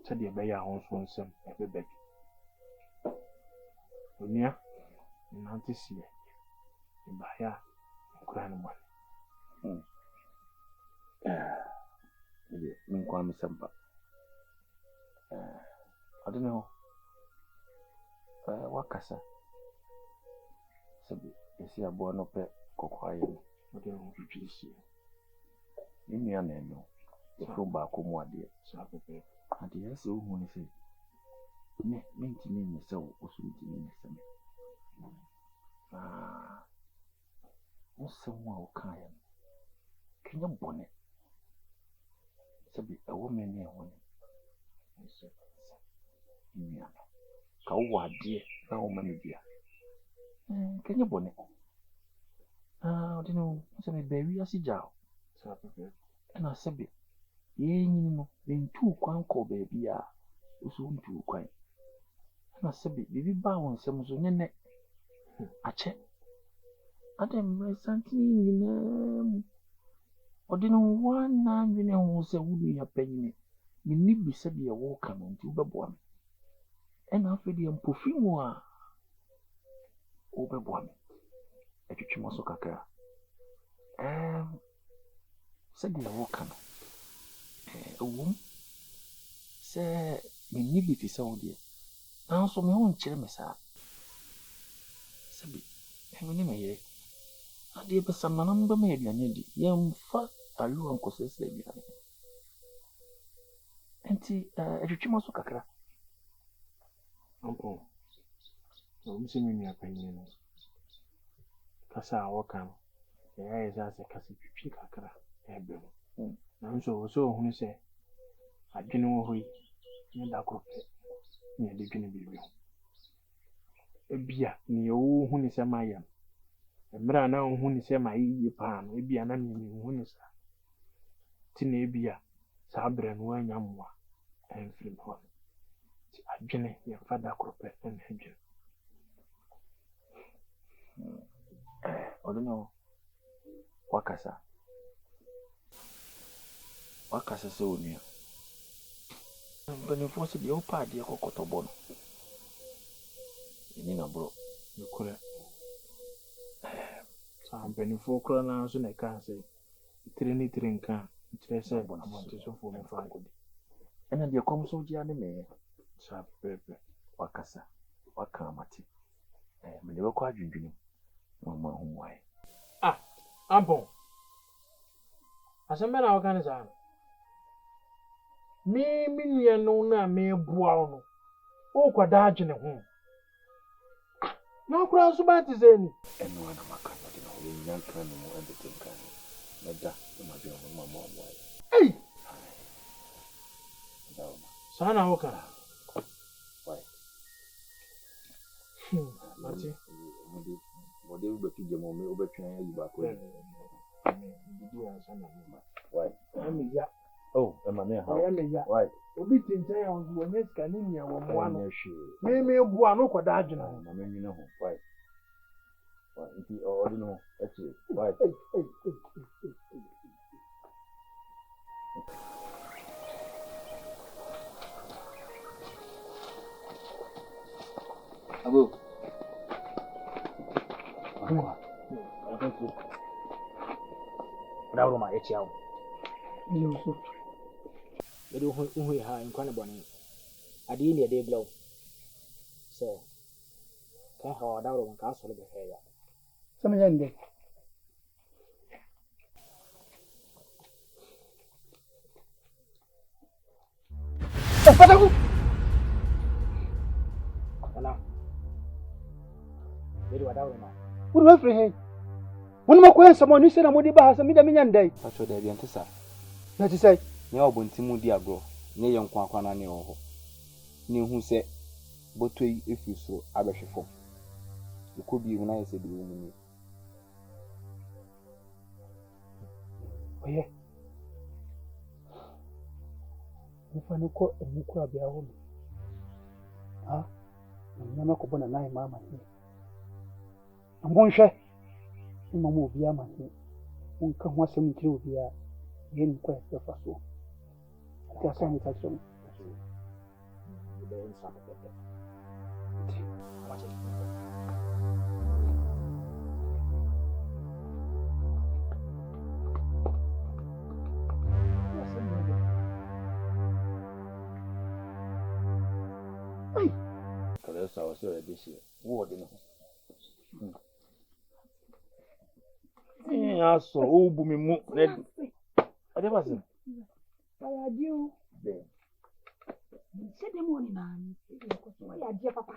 said the bear on one some every baby. Unia, not this year. In Bahia, grand one. Minquam Semper. I don't know. What casa? Sabi, you see a born up at Coquire. What do you want to please you? In your name, the from back home, what dear, Sabi. And yes, so when you say, mean to me, so was meeting me. What's someone kind? Can you bonnet? Sabi, a woman near one. I said, Kawa dear, no money dear. Can you bonnet? I don't know, some baby as a jow. And I said, ye know, being too quanko baby are soon too quiet. And I said, baby bow on some neck. A check. I don't know something. Or didn't one nine who said, would be a penny. You need be said your walk on to the one. And after the Pufimo over one. A Chichimoso said the walk on a womb. Say, me need it is all dear. Now, so my own chair, Miss R. Sabi, have any may I dear, but some number maybe I need young fat. Are you Uncle says lady? Auntie, a Chichimoso Kakra. Uncle, I'm seeing me a penny. Cassa walk on. The eyes as a Cassie Kakra, a bill. I'm so who say, I don't know who you are. Near the guinea baby. A beer near who is a Maya. A bra now who is a my palm, a be an enemy who is Tinabia, Sabre and one yamwa, and film horn. A jenny, your father croppet and hedge. I don't know. Wakasa so near. But if was the old party, a cocotobon. You know, bro, you could have. Some penny 4 crowns and I can't say. Trinity can. It's a so for me, Frank. And then there comes so the anime. Sharp paper. Wakasa, Wakamati. And they were quite drinking. No more home way. Ah, Ampo. As a man, our can say. Me, no, na me buono. Oh, quadagin home. No cross about is any. And one of my country, young can more everything can. Meda, my dear mamma. Hey! Sana Oka. Why? Mati. What they will be to mommy over trying you back when. Why? Oh, Emmanuel, how am I? Why? Obit in town when it's Canina one. Maybe a buono quadagina. I mean, you know why? Why? Or you know, actually, why? Abu. Now, my HL. You so. You do who you have in Conabonny. I didn't need a day blow. So, can't hold out on castle of the hair. Some young day. What about him? One more someone who said I'm going to meet a million day. That's what they're going to say. That is say, no, Buntimu Diago, near young Quaquana Neo. Knew who said, but if you so, I bet you for. You could be when I said the woman. Oh, yeah. If I know a new crab, your home. Ah, I'm never going to lie, Mamma. I'm going to share. Mamma will be a man. Won't come once and through the getting quite the first one. That's only touch on. be in some of them. Watch it. Because I was here this year. What do you know? Yeah, so old me mo. I never said. Why are you? Said the morning, why are you, Papa?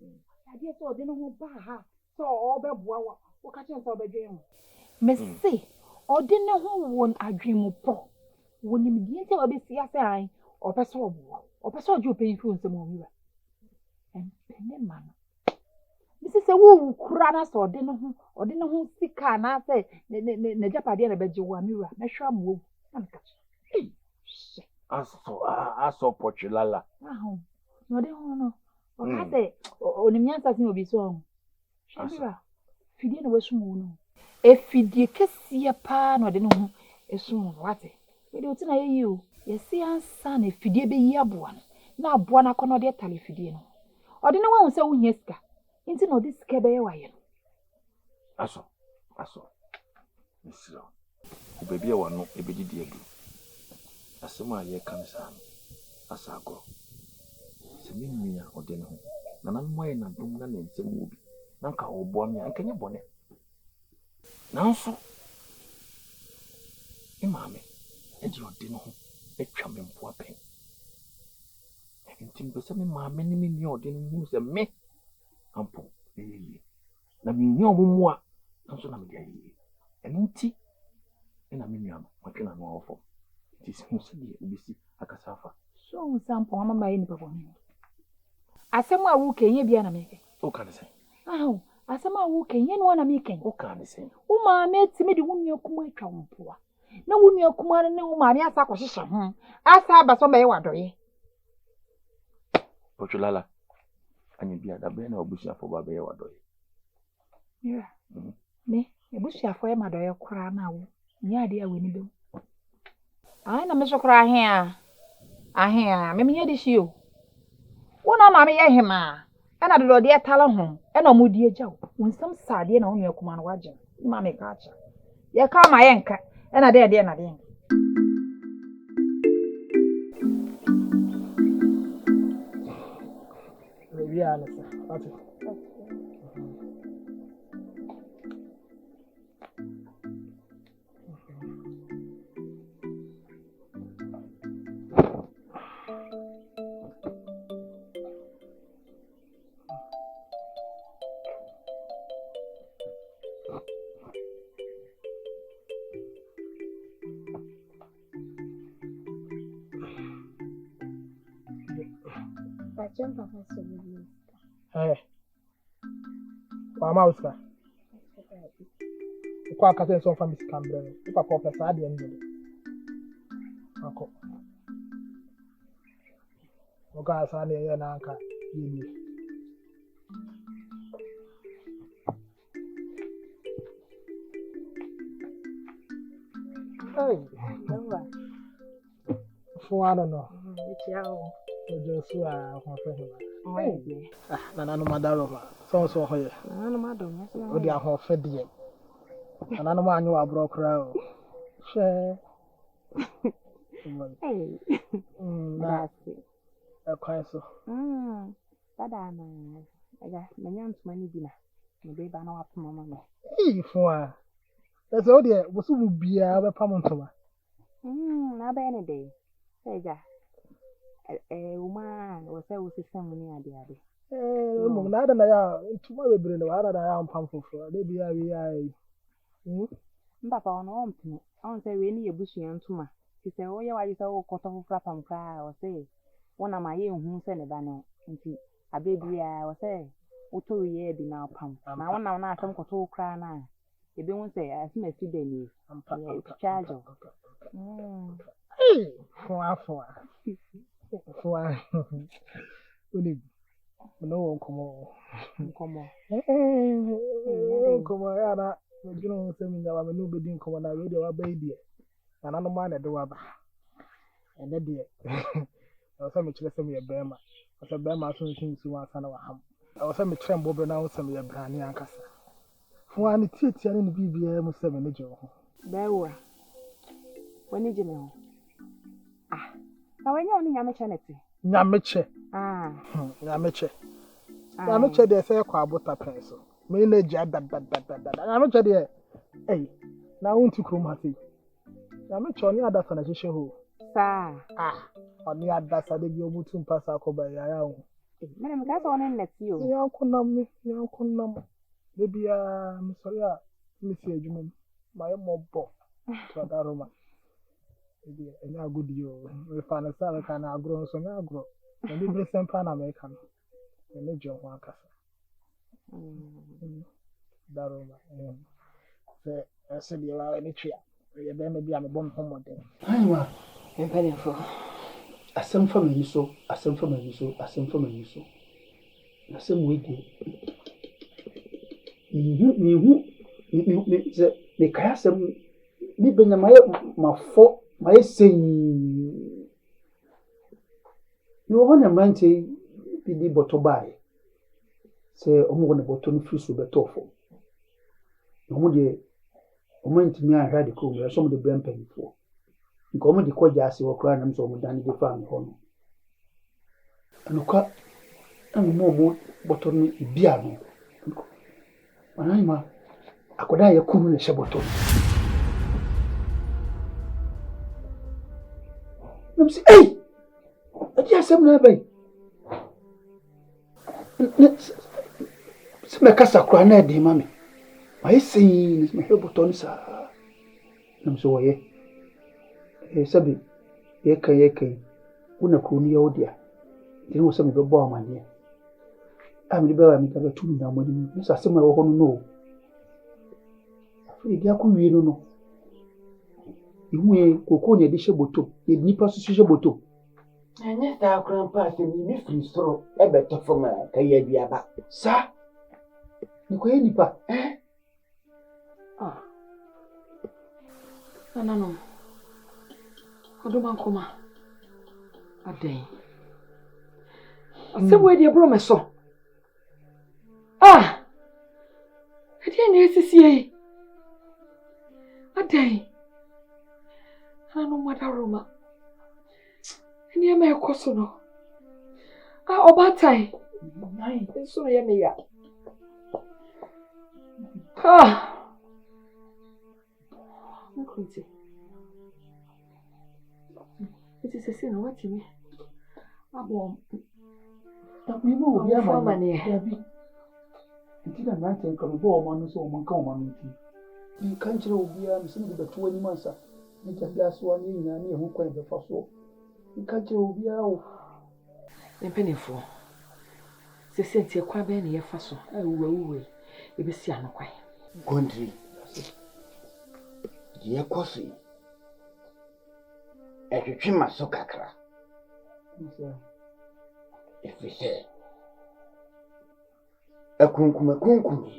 I just saw the no bar, so all the boy, what catching for the dream. Missy, or dinner who won't a dream of poor. When you begin to be CSI or Pastor, or Pastor, you pay influence the more. And penny man. Mrs. A woo, Kuranas or dinner who sick can I say, the Japanese about you one mirror, measure move and catch. I saw Portulala. No, no. I say, on the Miansas will be so. Shabira, Fidian was moon. If Fidia can see a pan or the no, a soon what? We don't know you. You see, and son, if Fidia be yabuan. Now, Buana cannot get Talifidino. Or the no one say, Uneska. Into no this cabay. I saw. Miss Law. Baby, I want no a baby dear. As some year comes on, as I go. Semina or dinner. None of my and Dungan and some movie. Nanka or Bonnie, and can you bonnet? Now, so. Imame, and your dinner, a charming poor pen. And Tim Besame, my many million didn't use a me. Ample, na me no more, and so na me dey. And tea, and I mean, what can I know for? It is mostly obisi akasafa. So, some poor mamma in the morning. As someone who can ye be an American. Oh, can I say? Oh, as someone who can ye one American. Oh, can I say? Oh, my mate, me the woman you come with come poor. No woman you come on, no mammy, as I was some. As I was somebody what do ye? Portulala. And you be at the brain or bush for Baby or Doy. Yeah. Me, a bush for my doy cry now. Yeah, dear Winnie. I know Mr. Cry here. I hear, maybe this you. One of mammy, him, and I do dear talent home, and a moody joe. When some sad, you know, your command wagon, mammy catcher. You call my anchor, and I dare dear Nadine. Yeah, okay. Hey, Mama Oscar. The quack has some from Miss Campbell. If I call her sad, the end of it. Uncle. Okay, son, you're an anchor. Hey, for I don't know. Just Nana Madalova, so here. Nana Madam, oh, they are half fed yet. And I know I knew a broke crowd. Share. Hey, That's a quite so. But I got my young's money dinner. Maybe I know up to Mamma. For that's all there was who would be a pamantoma. Not any day. Say, a woman was a system near the other. Not than I am tomorrow, bring the water I am pumping for. They be Papa on home to me. I don't say we need a bushy and tuma. He said, oh, yeah, I just all cut off flap and cry or say. One of my young who sent a banner into a baby. I was say, what 2 years be now pump. Now, one now, some got all cry now. You don't say, I see my feet in you. Charge of. Hey, for no, come on. Come on. Come on, you know, sending our nobody come on a radio baby. And I don't mind a do about. And that dear. ɛwɔ sɛ mekyerɛ sɛ meyɛ bɛrima ɔsɛ bɛrima so nhyɛ nsuo ansa na waham ɛwɔ sɛ mekyerɛ mbɔbrɛ na wo sɛ meyɛ brane ankasa fo a ne tietia ne ne biribiara mu sɛ m'ani gye wo ho bɛwo a w'ani gye me ho na w'anya wo ne nyamekyɛ ne te nyamekyɛ nyamekyɛ deɛ sɛ ɛkɔ abota pɛn so me na gya dadadadada nyamekyɛ deɛ na wo nti kurom ha sei nyamekyɛ ɔne adasa na hyehyɛ hɔ saa ɔne adasa de bi ɔmutu mpa sa akɔba yaya wo mene meka sɛ ɔne nnɛte o yɛnko nam da biara mesɔre a mesi adwuma mu mayɛ mmɔbɔ tradaroma ɛnyɛ agodi o mefa no sɛ meka no agorɔ nso nyɛ agorɔ ɛne bere sɛ mpa na meka no ɛne gye ho akasa daroma sɛ ɛsɛ deɛ wa ne twe a ɛyɛ bɛrima bi a mebɔ me ho mmɔden Anwa, mpanimfo asɛm fa m'ani so. Asɛm wei deɛ. Sɛ mekae asɛm ne bɛnya mayɛ sɛn. Mewɔ hɔ na mmeranteɛ bi de bɔtɔ baeɛ. Sɛ ɔmo wɔ ne bɔtɔ no firi so bɛtɔɔ fam. Na ɔmo deɛ ɔmo ntumi anhwɛ ade kɔ mu ɛsɛ ɔmo de brɛ mpanimfoɔ. Nka ɔmo de kɔgya ase wɔ koraa nam sɛ ɔmo dan de fa me hɔ no. Anokwa na ɔmo bɔtɔ no ebi ano. Anayima akɔda yɛ kunu na hyɛ bɔtɔ. Nam sɛ ɛdi asɛm na ɛbɛn. Sɛ mɛkasa koraa na ɛde ma me. Mayɛ sɛn na mehwɛ bɔtɔ no saa. Nam sɛ wɔyɛ. Sɛbi yɛka wona kuro no yɛ wo dea. Nti ne wɔ sɛ mebɛbɔ amanneɛ. Mede bɛwa meka bɛto mu nam anim. Ne sɛ asɛm a ɛwɔ hɔ no no. Afei de akɔwie no. Ihu yɛ kokoo na yɛde hyɛ bɔtɔ. Yɛde nipa so hyɛ bɔtɔ. ɛnyɛ saa koraa mpa asɛm yi bi firi soro ɛbɛtɔ fam a kayɛ aduaba Saa. Ne kɔyɛ nipa. Nananom ɔdoma nkɔma adɛn asɛm wei deɛ borɔ me so ɛdeɛ na ɛsisie yi adɛn nananom adaroma nneɛma ɛkɔ so no ɔbaatan nso no yɛ me ya Nkurunti. Iti sesi na watimi. Abo. Takwimo obi amane. Dabi. Nti na nante nka me bo ọma no so ọma nka ọma no nti. Nka nkyere obi a mse me beto ani mansa. Ni tabla so ani nyina na ehu kwan befa so. Nka nkyere obi a o. Mpenefo. Sesi ntie kwa be na ye fa so. Uwe. Ebesi anokwan. Gondri. Ye kosi. Etwetwe maso kakra. Efise. Akunkum.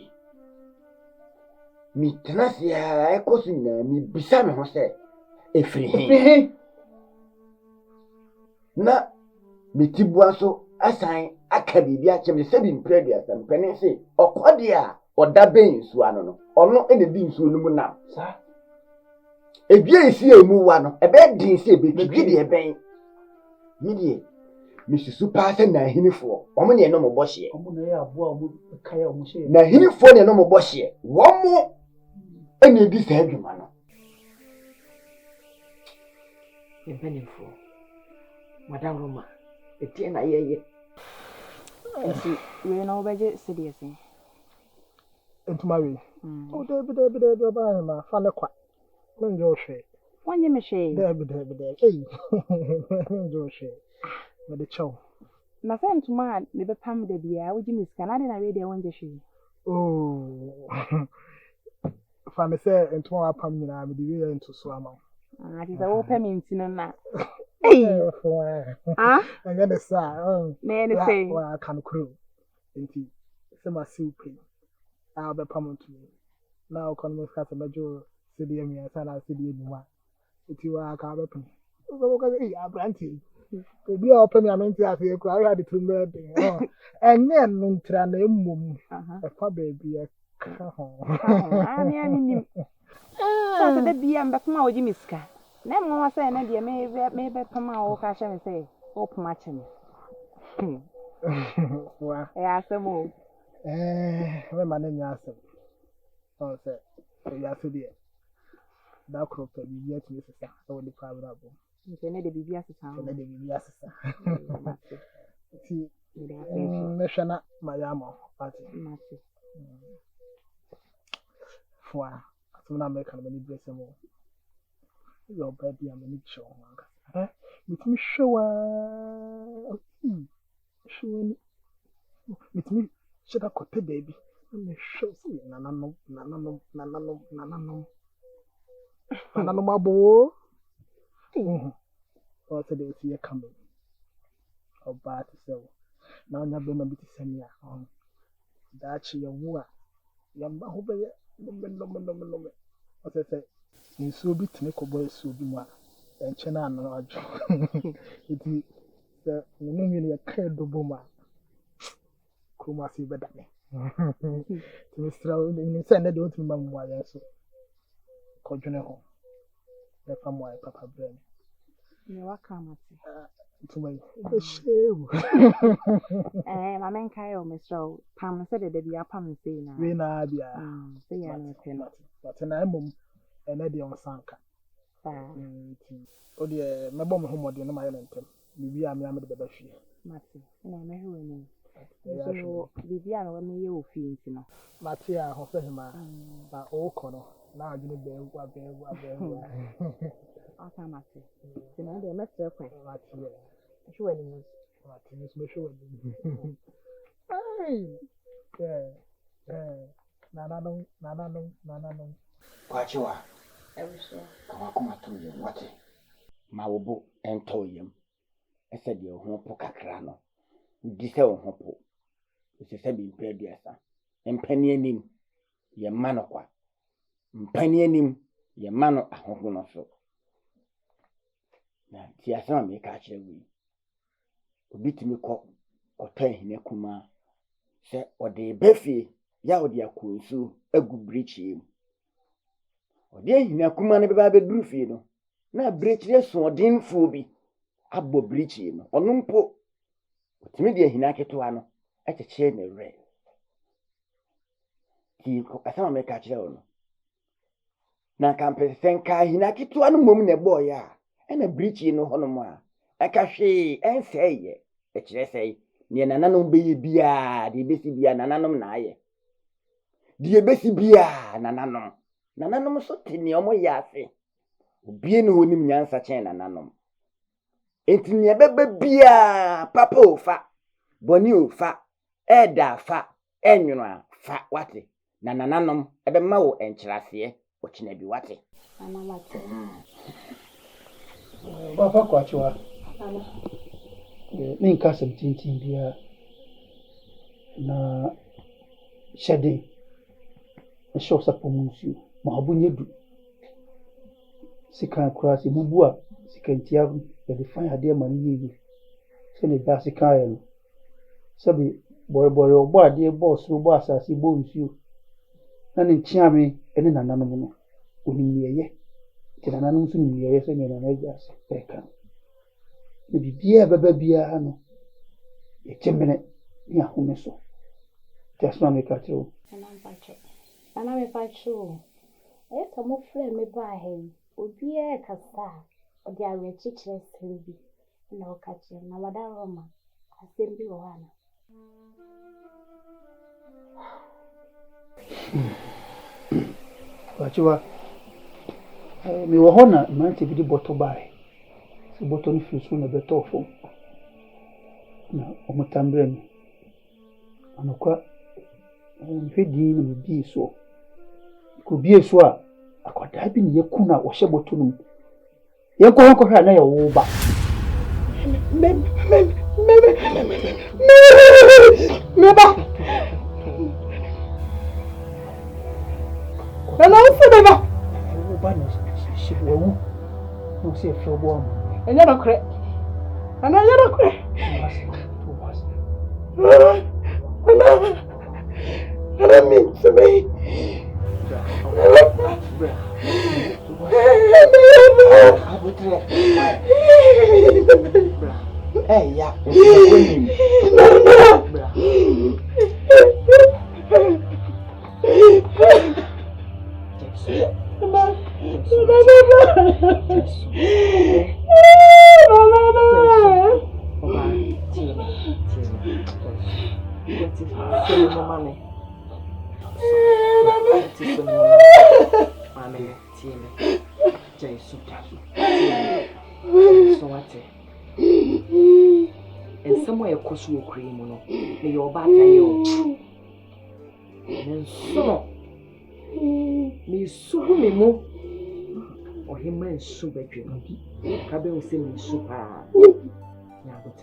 Mi tenasia ekosi na mi bisa me ho se efiri. Na metibua so asan aka bibia akyem se bi mpredua sam pene se okode a oda ben nsu ano no ono ene di nsu no mu nam Saa. Ebie isi emu wa no ebe din se betwidwi de ben mi die misusu pa se na hinifo omo ne no mo bohye Omo na ya abo a omo kaya omo hye. na hinifo ne no mo bohye wo mo ene di sa adwuma no Mpenefo. Madam Roma. Eti na ye. Enti we na obeje serious. Entuma we o de ba ma fa ne kwa menjo hwe Wanye me hwe. de menjo hwe me de chow Na se ntuma me be pam de bia wo gimi sika na de na we de wonje hwe. fa me se entuma wa pam nyina me de we nto so ama Ati se wo pe me ntino na. Anga de sa Me ne say. wa kan kru enti se ma si upe a be pam nto na o kon mo ska se bejo se de mi asa na se de mi wa enti wa ka be pam so ko ka abranti Obi a open ya mente ase e kwa ya de tumbe de. Enye no ntra na emom. E fa baby e ka ho. Ani nim. So de bia mbekoma oji miska. Na mo wa say na de me be pama o ka hye me say o pama che me. Wa. Asemo. We ma na nya asem. O say ya se de. Da crop to bi ya tumi sesa. So the problem abo. Nti na de bibia sesa. Na de bibia sesa. Ti me hwana ma ya mo party. Mate. Fwa. So na me kan me ni bless mo. Your baby am ni show man. With me show show with me should I kote baby. Me show see nanano mabo. So today see you coming. Oba to say now na be ma biti sania on. Da chi ya wu a yamba ho be no. O say nsuo bi tene kɔbɔ nsuo bi mu a ɛnkyɛ na ano adwo eti sɛ nunu mi yɛ ka dobo ma kuma si bɛda ne tumi sira ni sɛ ne de o tumi ma mu ayɛ so kɔdwene ho ɛfa mu ayɛ papa brɛ ne Ne waka mate tuma yi ɛhyɛwu ma menka yo mesro pam sɛ de bia pam sɛ na we na bia sɛ ya ne pɛ no but na emom ene de on sanka o de mebo mo homode no ma yele ntem bibi a me amede beba fie mate na me hwe ni so bibi a no me ye ofie nti no mate a ho fe hima ba o ko no na adwene be egwa aka mate ti na de me tre kwan mate hwe ni mate ni so hwe ni nananom Kwachiwa. Kawa kuma tuye wate. Mawobo ento yem. Ese de ho po kakra no. Udi se ho po. Ese se bi mpedi asa. Mpani anim ye mano kwa. Mpani anim ye mano ahoho no so. Na ti asa me ka kire wi. Obi timi kɔtɔ hene kuma sɛ ɔde befie ya ɔde akonsu agu brichie mu. Ɔde hene kuma ne beba beduru fie no na brichie so ɔdenfo bi abɔ brichie no. Ɔno mpo otimi de hene aketewa no ɛkyekyere ne rɛ. Ti asama me ka kire no. Na kampe senka hene aketewa no mom ne boy a ɛna brichie no hono mu a aka hwe ɛnsɛye ɛkyerɛ sɛ ne nananom beye bia de besi bia nananom na aye de besi bia nananom so te ne omo ya ase obie ne honim nyansa chen nananom enti ne beba bia papa ofa boni ofa eda fa enwunu a fa wate na nananom ebema wo enkyerase o kina bi wate anamate Papa Kwachiwa. Me nka asɛm tintin bia na hyɛden ɛhyɛ ɔsa pɔmu nsuo ma abo nyɛ du sika koraa sɛ bubu a sika ntia yɛde fan adeɛ ma no yie sɛ ne da sika yɛ no sɛbi bɔrebɔre ɔbɔ adeɛ bɔ soro bɔ asase bɔ nsuo na ne nkyeame ɛne nananom no onim ne ɛyɛ nti nananom nso nim ne ɛyɛ sɛ ne nana agya ase ɛka ne bibia baba bia no yɛkyemene ne ahome so tasma me ka tro ana me fa tro ka mo frɛ me ba he obi kasa o dia we chichire sembi na o ka kire na wada roma asembi wo ana Kwachiwa me wo hona mante bi di boto bae se boto ni fisu na beto fo na omutambre mi anokwa hwedi na me bi so ko bi so a akoda bi ne yakuna wo hye boto no yenko honko hwa na ye wo ba meba Hello, Baba. Baba no she wo no see feel warm. Enye no kre. Ana yara kwe. Ana min sebe. Ya. And somewhere across your cream, your batter, and so me so me mo or him man so bedroom. Cabin will send me super. Now, what's